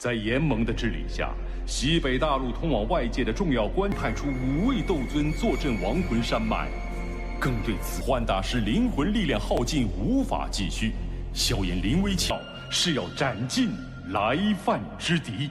在严蒙的治理下，西北大陆通往外界的重要关派出5位斗尊坐镇亡魂山脉，更对此幻大师灵魂力量耗尽，无法继续。萧炎临危桥是要斩尽来犯之敌。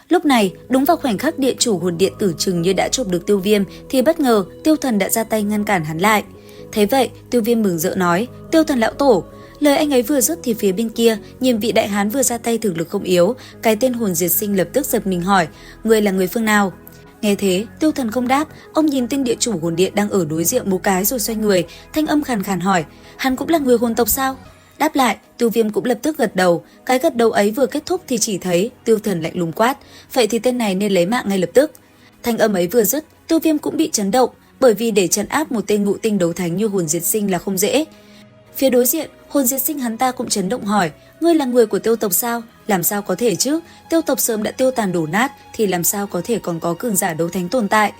Lúc này, đúng vào khoảnh khắc địa chủ hồn điện tưởng chừng như đã chộp được Tiêu Viêm thì bất ngờ Tiêu Thần đã ra tay ngăn cản hắn lại. Thế vậy, Tiêu Viêm mừng rỡ nói: "Tiêu Thần lão tổ." Lời anh ấy vừa dứt thì phía bên kia, nhìn vị đại hán vừa ra tay thực lực không yếu, cái tên hồn diệt sinh lập tức giật mình hỏi: "Ngươi là người phương nào?" Nghe thế, Tiêu Thần không đáp, ông nhìn tên địa chủ hồn điện đang ở đối diện một cái rồi xoay người, thanh âm khàn khàn hỏi: "Hắn cũng là người hồn tộc sao?" Đáp lại, Tiêu Viêm cũng lập tức gật đầu. Cái gật đầu ấy vừa kết thúc thì chỉ thấy Tiêu Thần lạnh lùng quát: "Vậy thì tên này nên lấy mạng ngay lập tức." Thanh âm ấy vừa dứt, Tiêu Viêm cũng bị chấn động, bởi vì để trấn áp một tên ngũ tinh đấu thánh như hồn diệt sinh là không dễ. Phía đối diện, hồn diệt sinh hắn ta cũng chấn động hỏi: "Ngươi là người của Tiêu tộc sao? Làm sao có thể chứ? Tiêu tộc sớm đã tiêu tàn đổ nát thì làm sao có thể còn có cường giả đấu thánh tồn tại?"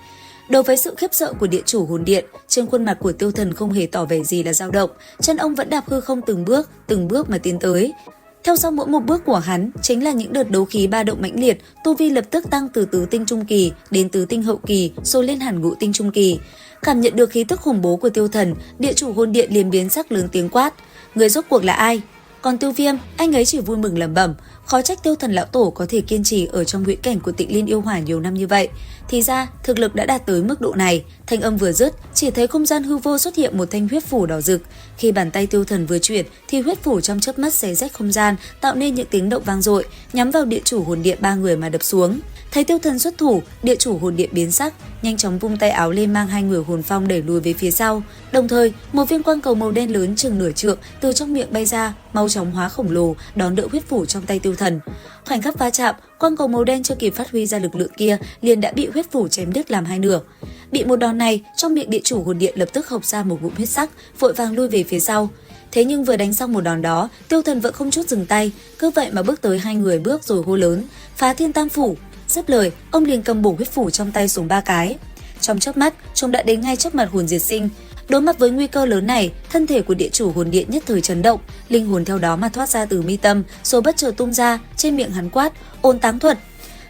Đối với sự khiếp sợ của địa chủ hồn điện, trên khuôn mặt của Tiêu Thần không hề tỏ vẻ gì là dao động, chân ông vẫn đạp hư không từng bước mà tiến tới. Theo sau mỗi một bước của hắn chính là những đợt đấu khí ba động mãnh liệt, tu vi lập tức tăng từ tứ tinh trung kỳ đến tứ tinh hậu kỳ, rồi lên hẳn ngũ tinh trung kỳ. Cảm nhận được khí tức khủng bố của Tiêu Thần, địa chủ hồn điện liền biến sắc lớn tiếng quát: "Người rốt cuộc là ai?" Còn Tiêu Viêm, anh ấy chỉ vui mừng lẩm bẩm, khó trách Tiêu Thần lão tổ có thể kiên trì ở trong huyễn cảnh của Tịnh Liên yêu hỏa nhiều năm như vậy. Thì ra, thực lực đã đạt tới mức độ này. Thanh âm vừa dứt, chỉ thấy không gian hư vô xuất hiện một thanh huyết phủ đỏ rực. Khi bàn tay Tiêu Thần vừa chuyển, thì huyết phủ trong chớp mắt xé rách không gian, tạo nên những tiếng động vang dội, nhắm vào địa chủ hồn điện 3 người mà đập xuống. Thấy Tiêu Thần xuất thủ, địa chủ hồn điện biến sắc, nhanh chóng vung tay áo lên mang 2 người hồn phong đẩy lùi về phía sau. Đồng thời, một viên quang cầu màu đen lớn chừng nửa trượng từ trong miệng bay ra, mau chóng hóa khổng lồ, đón đỡ huyết phủ trong tay Tiêu Thần. Khoảnh khắc va chạm, quang cầu màu đen chưa kịp phát huy ra lực lượng kia, liền đã bị huyết phủ chém đứt làm hai nửa. Bị một đòn này, trong miệng địa chủ hồn điện lập tức hộc ra một ngụm huyết sắc, vội vàng lui về phía sau. Thế nhưng vừa đánh xong một đòn đó, Tiêu Thần vẫn không chút dừng tay, cứ vậy mà bước tới 2 người bước rồi hô lớn: "Phá Thiên Tam Phủ!" Dứt lời, ông liền cầm bổ huyết phủ trong tay xuống 3 cái. Trong chớp mắt, chúng đã đến ngay trước mặt hồn diệt sinh. Đối mặt với nguy cơ lớn này, thân thể của địa chủ hồn điện nhất thời chấn động, linh hồn theo đó mà thoát ra từ mi tâm, rồi bất chợt tung ra, trên miệng hắn quát: "Ôn táng thuật!"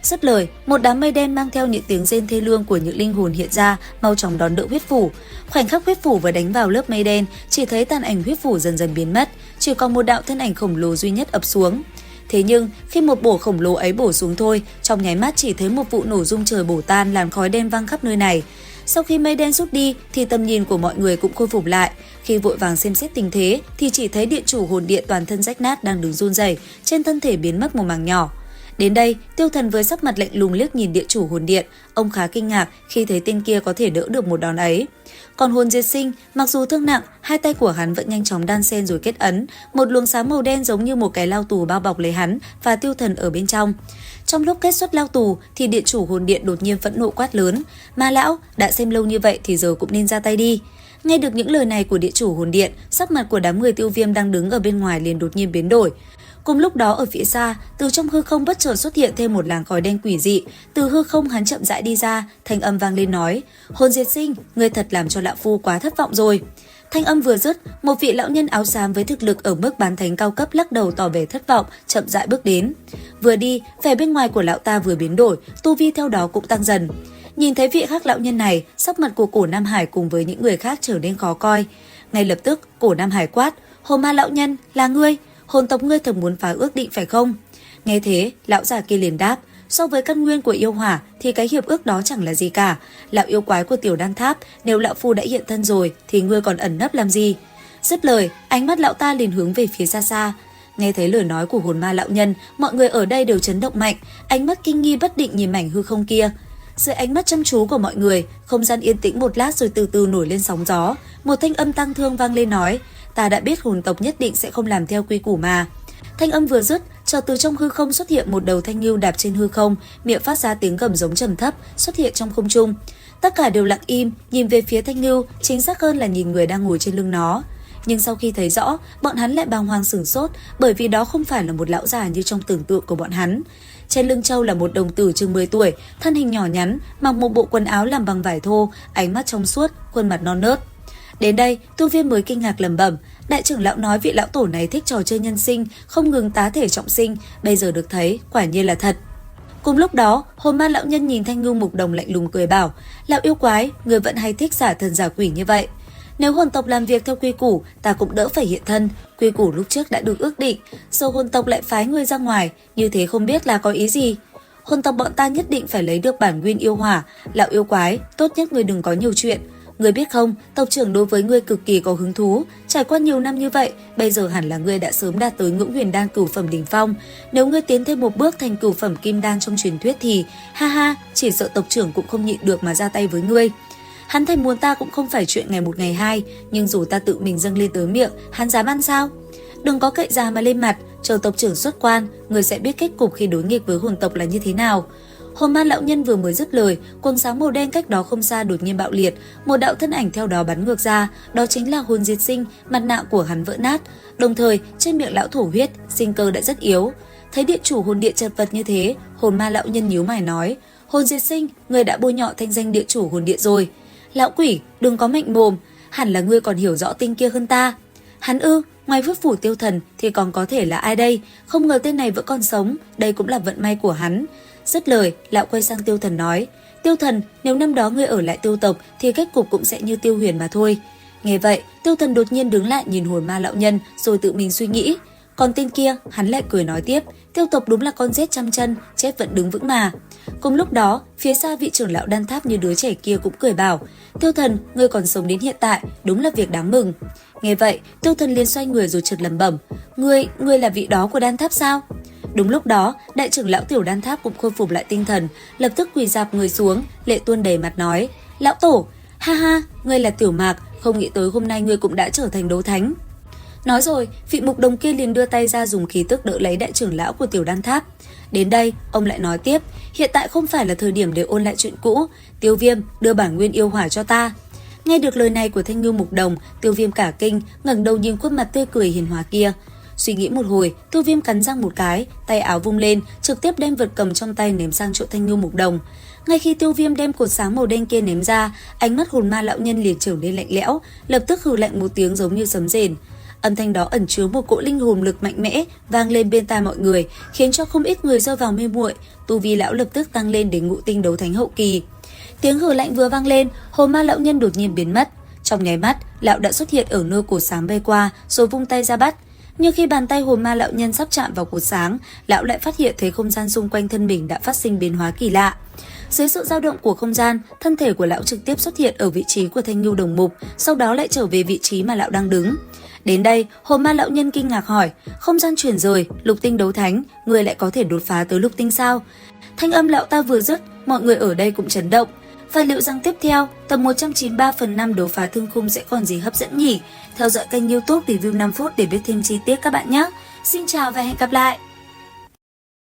Dứt lời, một đám mây đen mang theo những tiếng rên thê lương của những linh hồn hiện ra, mau chóng đón đỡ huyết phủ. Khoảnh khắc huyết phủ vừa đánh vào lớp mây đen, chỉ thấy tàn ảnh huyết phủ dần dần biến mất, chỉ còn một đạo thân ảnh khổng lồ duy nhất ập xuống. Thế nhưng, khi một bổ khổng lồ ấy bổ xuống thôi, trong nháy mắt chỉ thấy một vụ nổ rung trời bổ tan, làn khói đen văng khắp nơi này. Sau khi mây đen rút đi thì tầm nhìn của mọi người cũng khôi phục lại. Khi vội vàng xem xét tình thế thì chỉ thấy địa chủ hồn điện toàn thân rách nát đang đứng run rẩy, trên thân thể biến mất một mảng nhỏ. Đến đây, Tiêu Thần với sắc mặt lạnh lùng liếc nhìn địa chủ hồn điện, ông khá kinh ngạc khi thấy tên kia có thể đỡ được một đòn ấy. Còn hồn diệt sinh, mặc dù thương nặng, hai tay của hắn vẫn nhanh chóng đan xen rồi kết ấn, một luồng sáng màu đen giống như một cái lao tù bao bọc lấy hắn và Tiêu Thần ở bên trong. Trong lúc kết xuất lao tù thì địa chủ hồn điện đột nhiên phẫn nộ quát lớn: "Ma lão, đã xem lâu như vậy thì giờ cũng nên ra tay đi." Nghe được những lời này của địa chủ hồn điện, sắc mặt của đám người Tiêu Viêm đang đứng ở bên ngoài liền đột nhiên biến đổi. Cùng lúc đó ở phía xa, từ trong hư không bất chợt xuất hiện thêm một làn khói đen quỷ dị. Từ hư không hắn chậm rãi đi ra, thanh âm vang lên nói: "Hồn diệt sinh, ngươi thật làm cho lão phu quá thất vọng rồi." Thanh âm vừa dứt, một vị lão nhân áo xám với thực lực ở mức bán thánh cao cấp lắc đầu tỏ vẻ thất vọng, chậm rãi bước đến. Vừa đi, vẻ bên ngoài của lão ta vừa biến đổi, tu vi theo đó cũng tăng dần. Nhìn thấy vị khắc lão nhân này, sắc mặt của Cổ Nam Hải cùng với những người khác trở nên khó coi. Ngay lập tức, Cổ Nam Hải quát: "Hồ Ma lão nhân, là ngươi? Hồn tộc ngươi thật muốn phá ước định phải không?" Nghe thế, lão già kia liền đáp: "So với căn nguyên của yêu hỏa thì cái hiệp ước đó chẳng là gì cả. Lão yêu quái của Tiểu Đan Tháp, nếu lão phu đã hiện thân rồi thì ngươi còn ẩn nấp làm gì?" Dứt lời, ánh mắt lão ta liền hướng về phía xa xa. Nghe thấy lời nói của hồn ma lão nhân, mọi người ở đây đều chấn động mạnh, ánh mắt kinh nghi bất định nhìn mảnh hư không kia. Dưới ánh mắt chăm chú của mọi người, không gian yên tĩnh một lát rồi từ từ nổi lên sóng gió. Một thanh âm tang thương vang lên nói: "Ta đã biết hồn tộc nhất định sẽ không làm theo quy củ mà." Thanh âm vừa dứt, chợt từ trong hư không xuất hiện một đầu thanh ngưu đạp trên hư không, miệng phát ra tiếng gầm giống trầm thấp, xuất hiện trong không trung. Tất cả đều lặng im, nhìn về phía thanh ngưu, chính xác hơn là nhìn người đang ngồi trên lưng nó. Nhưng sau khi thấy rõ, bọn hắn lại bàng hoàng sửng sốt, bởi vì đó không phải là một lão già như trong tưởng tượng của bọn hắn. Trên lưng trâu là một đồng tử chừng 10 tuổi, thân hình nhỏ nhắn, mặc một bộ quần áo làm bằng vải thô, ánh mắt trong suốt, khuôn mặt non nớt. Đến đây, tu viêm mới kinh ngạc lẩm bẩm, đại trưởng lão nói vị lão tổ này thích trò chơi nhân sinh, không ngừng tá thể trọng sinh, bây giờ được thấy, quả nhiên là thật. Cùng lúc đó, hồn ma lão nhân nhìn Thanh Ngưu Mục Đồng lạnh lùng cười bảo, lão yêu quái, người vẫn hay thích giả thần giả quỷ như vậy. Nếu hồn tộc làm việc theo quy củ, ta cũng đỡ phải hiện thân, quy củ lúc trước đã được ước định, giờ hồn tộc lại phái người ra ngoài, như thế không biết là có ý gì. Hồn tộc bọn ta nhất định phải lấy được bản nguyên yêu hỏa, lão yêu quái, tốt nhất người đừng có nhiều chuyện. Ngươi biết không, tộc trưởng đối với ngươi cực kỳ có hứng thú, trải qua nhiều năm như vậy, bây giờ hẳn là ngươi đã sớm đạt tới ngưỡng huyền đan cửu phẩm đỉnh phong. Nếu ngươi tiến thêm một bước thành cửu phẩm kim đan trong truyền thuyết thì, ha ha, chỉ sợ tộc trưởng cũng không nhịn được mà ra tay với ngươi. Hắn thèm muốn ta cũng không phải chuyện ngày một ngày hai, nhưng dù ta tự mình dâng lên tới miệng, hắn dám ăn sao? Đừng có cậy già mà lên mặt, chờ tộc trưởng xuất quan, ngươi sẽ biết kết cục khi đối nghịch với hồn tộc là như thế nào. Hồn ma lão nhân vừa mới dứt lời, quần sáng màu đen cách đó không xa đột nhiên bạo liệt, một đạo thân ảnh theo đó bắn ngược ra, đó chính là hồn diệt sinh, mặt nạ của hắn vỡ nát, đồng thời trên miệng lão thổ huyết, sinh cơ đã rất yếu. Thấy điện chủ hồn điện chật vật như thế, hồn ma lão nhân nhíu mày nói, hồn diệt sinh, ngươi đã bôi nhọ thanh danh điện chủ hồn điện rồi. Lão quỷ, đừng có mạnh mồm, hẳn là ngươi còn hiểu rõ tin kia hơn ta. Hắn ư? Ngoài vứt phủ tiêu thần thì còn có thể là ai đây? Không ngờ tên này vẫn còn sống, đây cũng là vận may của hắn. Dứt lời, lão quay sang Tiêu Thần nói, Tiêu Thần, nếu năm đó ngươi ở lại Tiêu tộc thì kết cục cũng sẽ như Tiêu Huyền mà thôi. Nghe vậy, Tiêu Thần đột nhiên đứng lại nhìn hồn ma lão nhân rồi tự mình suy nghĩ. Còn tên kia, hắn lại cười nói tiếp, Tiêu tộc đúng là con rết trăm chân, chết vẫn đứng vững mà. Cùng lúc đó, phía xa vị trưởng lão đan tháp như đứa trẻ kia cũng cười bảo, Tiêu Thần, ngươi còn sống đến hiện tại, đúng là việc đáng mừng. Nghe vậy, Tiêu Thần liền xoay người rồi chợt lẩm bẩm, ngươi là vị đó của đan tháp sao? Đúng lúc đó, đại trưởng lão tiểu đan tháp cũng khôi phục lại tinh thần, lập tức quỳ rạp người xuống, lệ tuôn đầy mặt nói, lão tổ, ha ha, ngươi là Tiểu Mạc, không nghĩ tới hôm nay ngươi cũng đã trở thành đấu thánh. Nói rồi, vị mục đồng kia liền đưa tay ra dùng khí tức đỡ lấy đại trưởng lão của tiểu đan tháp. Đến đây, ông lại nói tiếp, hiện tại không phải là thời điểm để ôn lại chuyện cũ, Tiêu Viêm đưa bản nguyên yêu hỏa cho ta. Nghe được lời này của Thanh Ngưu Mục Đồng, Tiêu Viêm cả kinh, ngẩng đầu nhìn khuôn mặt tươi cười hiền hòa kia. Suy nghĩ một hồi, Tiêu Viêm cắn răng một cái, tay áo vung lên, trực tiếp đem vật cầm trong tay ném sang chỗ Thanh Ngưu Mục Đồng. Ngay khi Tiêu Viêm đem cột sáng màu đen kia ném ra, ánh mắt hồn ma lão nhân liền trở nên lạnh lẽo, lập tức hừ lạnh một tiếng giống như sấm rền. Âm thanh đó ẩn chứa một cỗ linh hồn lực mạnh mẽ vang lên bên tai mọi người, khiến cho không ít người rơi vào mê muội. Tu vi lão lập tức tăng lên đến ngũ tinh đấu thánh hậu kỳ. Tiếng hừ lạnh vừa vang lên, hồn ma lão nhân đột nhiên biến mất. Trong nháy mắt, lão đã xuất hiện ở nơi cột sáng bay qua, rồi vung tay ra bắt. Nhưng khi bàn tay hồn ma lão nhân sắp chạm vào cột sáng, lão lại phát hiện thấy không gian xung quanh thân mình đã phát sinh biến hóa kỳ lạ. Dưới sự dao động của không gian, thân thể của lão trực tiếp xuất hiện ở vị trí của Thanh Ngưu Đồng Mục, sau đó lại trở về vị trí mà lão đang đứng. Đến đây, hồn ma lão nhân kinh ngạc hỏi, không gian chuyển rời, lục tinh đấu thánh, người lại có thể đột phá tới lục tinh sao? Thanh âm lão ta vừa dứt, mọi người ở đây cũng chấn động. Và liệu rằng tiếp theo, tập 193/5 đấu phá thương khung sẽ còn gì hấp dẫn nhỉ? Theo dõi kênh YouTube Review 5 phút để biết thêm chi tiết các bạn nhé. Xin chào và hẹn gặp lại!